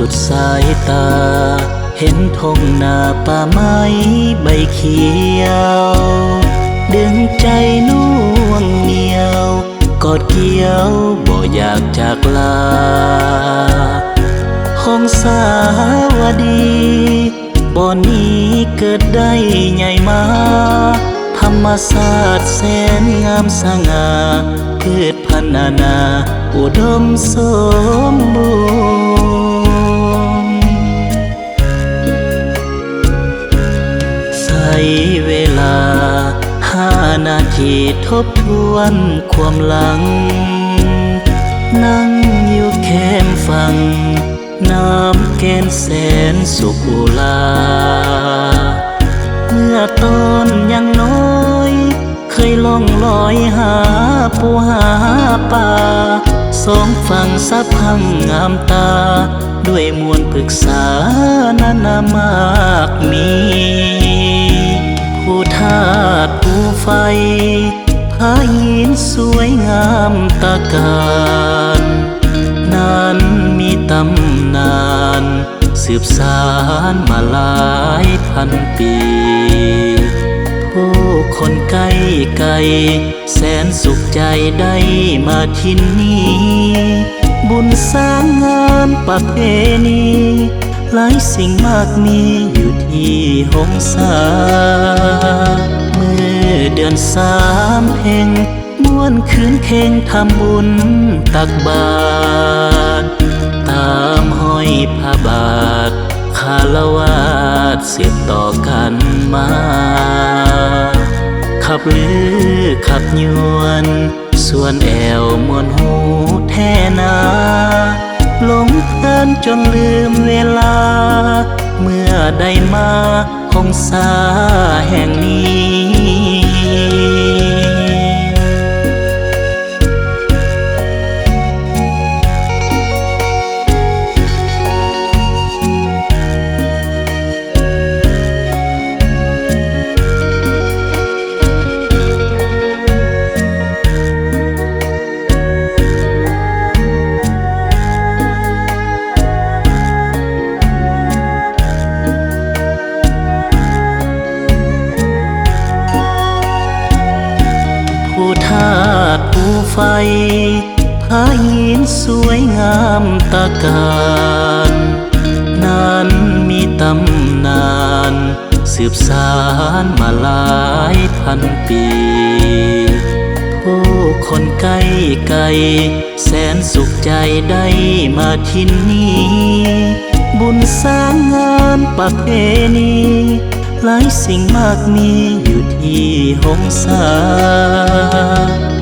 สุดสายตาเห็นทงนาป่าไม้ใบเขียวดึงใจน่วงเหนียวกอดเกี่ยวบ่อยากจากลาของสาวดีบ่อนี้เกิดได้ใหญ่มาธรรมศาสตร์แสนงามสง่าเกิดพันนาอุดมสมบูรณ์ใช้เวลา5 นาทีทบทวนความหลังนั่งอยู่แคมป์ฟังน้ำแกนแสนสุขอุลาเมื่อตอนยังน้อยเคยล่องลอยหาปูหาปลาสองฝั่งสะพังงามตาด้วยมวลปรึกษานา มากมีผู้ทาสผู้ไฟพาหินสวยงามตะการนั้นมีตำนานสืบสานมาหลายพันปีผู้คนไกลไกลแสนสุขใจได้มาที่นี่บุญสร้างงานประเพณีหลายสิ่งมากมีอยู่ที่หงสาเมื่อเดือน3เพ็งม่วนคืนเข่งทำบุญตักบาตรตามห้อยพระบาทคารวะสืบต่อกันมาขับลือขับยวนส่วนแอวมวนหูแท่นาหลงเพลินจนลืมเวลาเมื่อได้มาหงสาแห่งนี้ผู้ทาสผู้ไฟพาหินสวยงามตะการนั้นมีตำนานสืบสานมาหลายพันปีผู้คนไกลไกลแสนสุขใจได้มาที่นี่บุญสร้างงานประเพณีหลายสิ่งมากมีอยู่ที่หงสา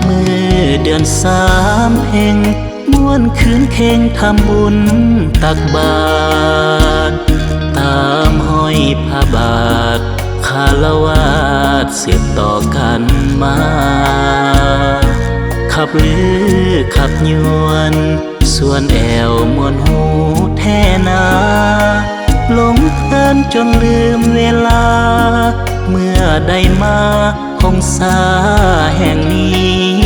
เมื่อเดือน3เพ็งม่วนคืนเข่งทำบุญตักบาตรตามห้อยพระบาทคารวะสืบต่อกันมาขับลือขับยวนส่วนแอวมวนหูแท่นาหลงเพลินจนลืมเวลาเมื่อได้มาหงสาแห่งนี้